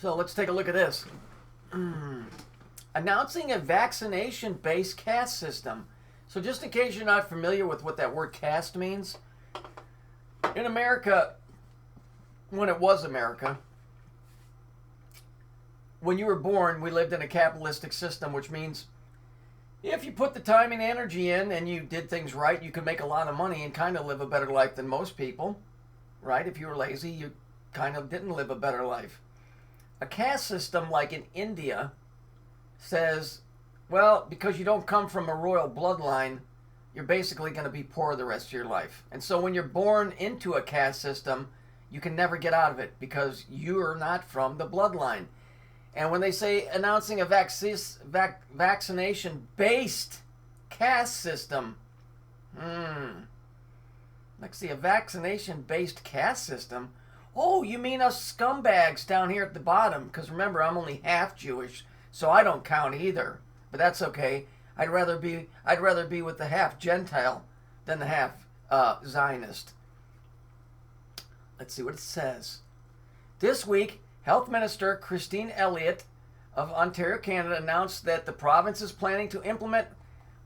So let's take a look at this. Announcing a vaccination-based caste system. So just in case you're not familiar with what that word caste means, in America, when it was America, when you were born, we lived in a capitalistic system, which means if you put the time and energy in and you did things right, you could make a lot of money and kind of live a better life than most people, right? If you were lazy, you kind of didn't live a better life. A caste system like in India says, well, because you don't come from a royal bloodline, you're basically going to be poor the rest of your life. And so when you're born into a caste system, you can never get out of it because you're not from the bloodline. And when they say announcing a vaccination-based caste system, like see a vaccination-based caste system. Oh, you mean us scumbags down here at the bottom? Because remember, I'm only half Jewish, so I don't count either. But that's okay. I'd rather be with the half Gentile than the half Zionist. Let's see what it says. This week, Health Minister Christine Elliott of Ontario, Canada, announced that the province is planning to implement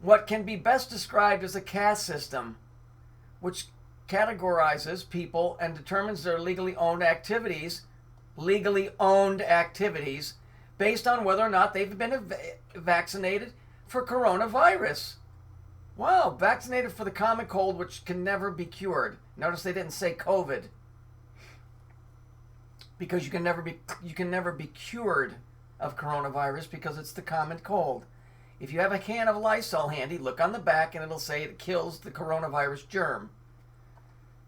what can be best described as a caste system, which categorizes people and determines their legally owned activities based on whether or not they've been vaccinated for coronavirus. Wow, vaccinated for the common cold, which can never be cured. Notice they didn't say COVID, because you can never be cured of coronavirus because it's the common cold. If you have a can of Lysol handy, look on the back and it'll say it kills the coronavirus germ.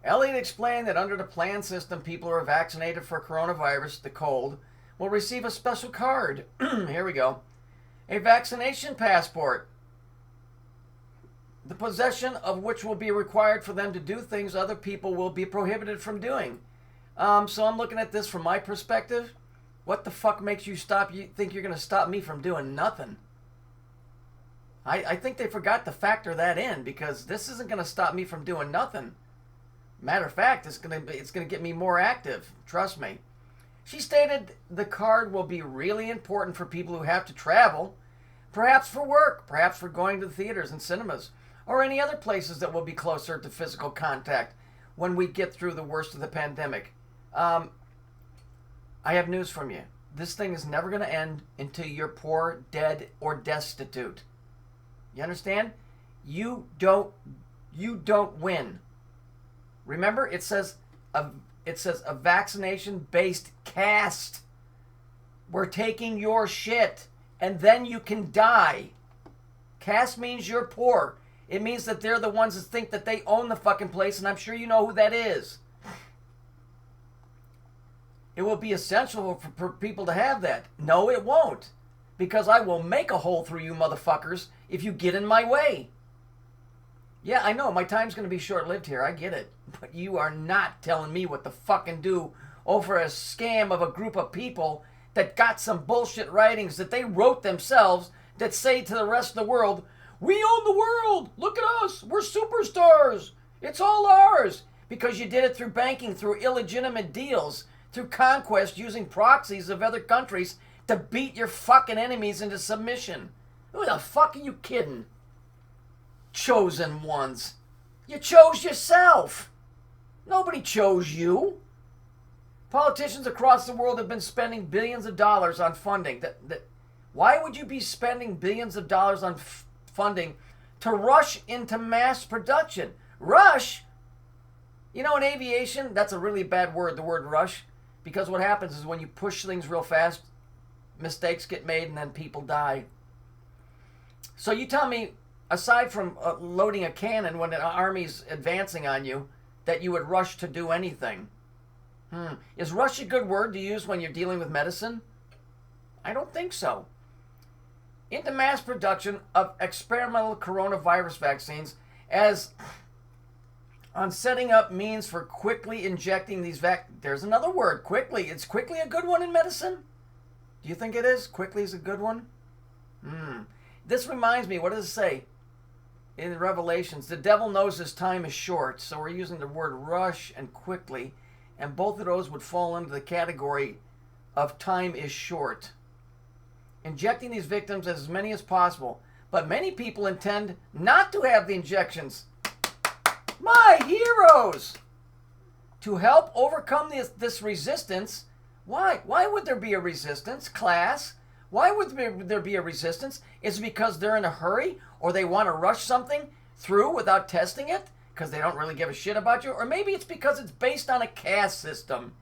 Elliott explained that under the plan system, people who are vaccinated for coronavirus, the cold, will receive a special card. Here we go. A vaccination passport, the possession of which will be required for them to do things other people will be prohibited from doing. So I'm looking at this from my perspective. What the fuck makes you think you're going to stop me from doing nothing? I think they forgot to factor that in, because this isn't going to stop me from doing nothing. Matter of fact, it's going to get me more active. Trust me. She stated the card will be really important for people who have to travel, perhaps for work, perhaps for going to the theaters and cinemas, or any other places that will be closer to physical contact when we get through the worst of the pandemic. I have news from you. This thing is never going to end until you're poor, dead, or destitute. You understand? You don't win. Remember, it says a vaccination-based caste. We're taking your shit, and then you can die. Caste means you're poor. It means that they're the ones that think that they own the fucking place, and I'm sure you know who that is. It will be essential for people to have that. No, it won't. Because I will make a hole through you motherfuckers if you get in my way. Yeah, I know, my time's going to be short-lived here. I get it. But you are not telling me what to fucking do over a scam of a group of people that got some bullshit writings that they wrote themselves that say to the rest of the world, we own the world. Look at us. We're superstars. It's all ours. Because you did it through banking, through illegitimate deals, through conquest using proxies of other countries to beat your fucking enemies into submission. Who the fuck are you kidding? Chosen ones. You chose yourself. Nobody chose you. Politicians across the world have been spending billions of dollars on funding. Why would you be spending billions of dollars on funding to rush into mass production? Rush? You know, in aviation, that's a really bad word, the word rush. Because what happens is when you push things real fast, mistakes get made and then people die. So you tell me, aside from loading a cannon when an army's advancing on you, that you would rush to do anything. Is rush a good word to use when you're dealing with medicine? I don't think so. Into mass production of experimental coronavirus vaccines as on setting up means for quickly injecting these There's another word, quickly. Is quickly a good one in medicine? Do you think it is? Quickly is a good one? This reminds me, what does it say? In Revelations, the devil knows his time is short, so we're using the word rush and quickly, and both of those would fall under the category of time is short. Injecting these victims as many as possible. But many people intend not to have the injections. My heroes! To help overcome this resistance. Why? Why would there be a resistance, class? Why would there be a resistance? Is it because they're in a hurry or they want to rush something through without testing it because they don't really give a shit about you? Or maybe it's because it's based on a caste system.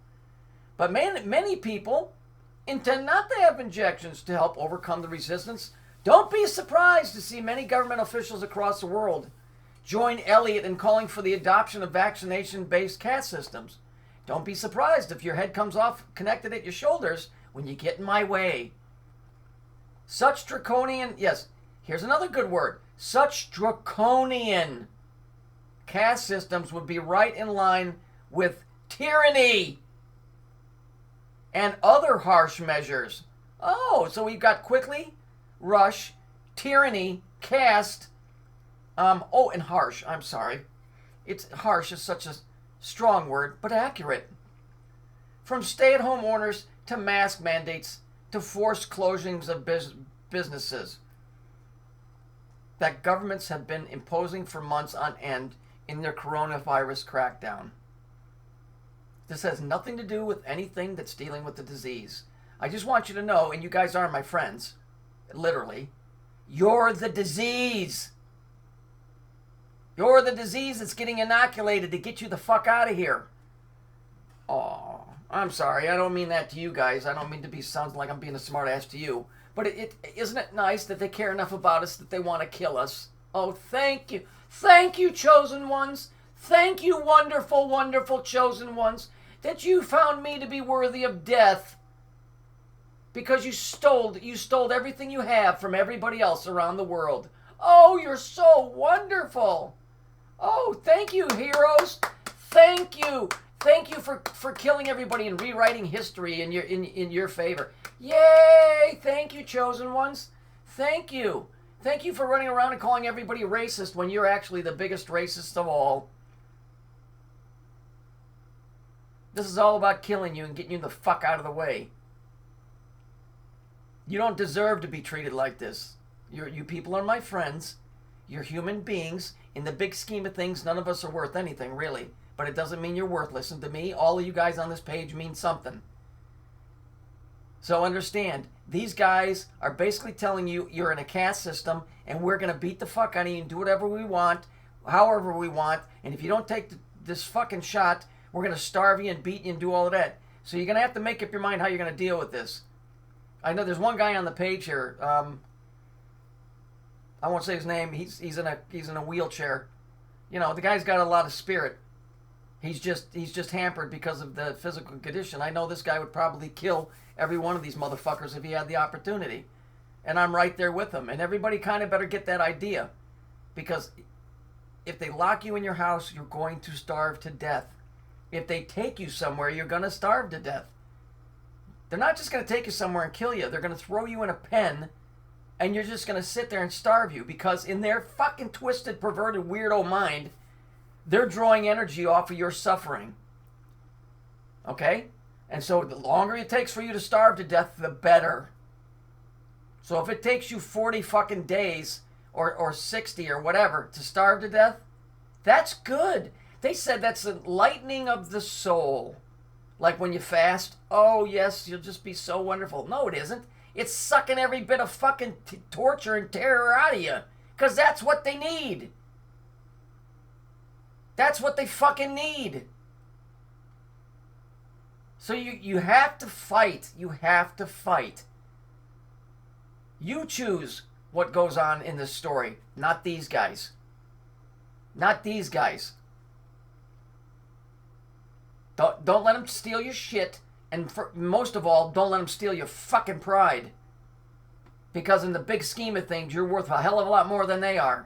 But many people intend not to have injections to help overcome the resistance. Don't be surprised to see many government officials across the world join Elliot in calling for the adoption of vaccination-based caste systems. Don't be surprised if your head comes off connected at your shoulders when you get in my way. Such draconian, yes, here's another good word. Such draconian caste systems would be right in line with tyranny and other harsh measures. Oh, so we've got quickly, rush, tyranny, caste, and harsh. I'm sorry. It's harsh is such a strong word, but accurate. From stay-at-home orders to mask mandates to forced closings of businesses that governments have been imposing for months on end in their coronavirus crackdown. This has nothing to do with anything that's dealing with the disease. I just want you to know, and you guys are my friends, literally, you're the disease. You're the disease that's getting inoculated to get you the fuck out of here. Oh, I'm sorry. I don't mean that to you guys. I don't mean to sound like I'm being a smart ass to you. But isn't it nice that they care enough about us that they want to kill us? Oh, thank you. Thank you, chosen ones. Thank you, wonderful, wonderful chosen ones, that you found me to be worthy of death. Because you stole everything you have from everybody else around the world. Oh, you're so wonderful. Oh, thank you, heroes. Thank you. Thank you for killing everybody and rewriting history in your favor. Yay! Thank you, chosen ones. Thank you. Thank you for running around and calling everybody racist when you're actually the biggest racist of all. This is all about killing you and getting you the fuck out of the way. You don't deserve to be treated like this. You people are my friends. You're human beings. In the big scheme of things, none of us are worth anything, really. But it doesn't mean you're worthless. And to me, all of you guys on this page mean something. So understand, these guys are basically telling you you're in a caste system and we're going to beat the fuck out of you and do whatever we want, however we want. And if you don't take this fucking shot, we're going to starve you and beat you and do all of that. So you're going to have to make up your mind how you're going to deal with this. I know there's one guy on the page here. I won't say his name. He's in a wheelchair. You know, the guy's got a lot of spirit. He's just hampered because of the physical condition. I know this guy would probably kill every one of these motherfuckers if he had the opportunity. And I'm right there with him. And everybody kind of better get that idea. Because if they lock you in your house, you're going to starve to death. If they take you somewhere, you're going to starve to death. They're not just going to take you somewhere and kill you. They're going to throw you in a pen and you're just going to sit there and starve you. Because in their fucking twisted, perverted, weirdo mind, they're drawing energy off of your suffering. Okay? And so the longer it takes for you to starve to death, the better. So if it takes you 40 fucking days or 60 or whatever to starve to death, that's good. They said that's the lightening of the soul. Like when you fast, oh yes, you'll just be so wonderful. No, it isn't. It's sucking every bit of fucking torture and terror out of you. Because that's what they need. That's what they fucking need. So you have to fight. You have to fight. You choose what goes on in this story, not these guys. Not these guys. Don't let them steal your shit. And most of all, don't let them steal your fucking pride. Because in the big scheme of things, you're worth a hell of a lot more than they are.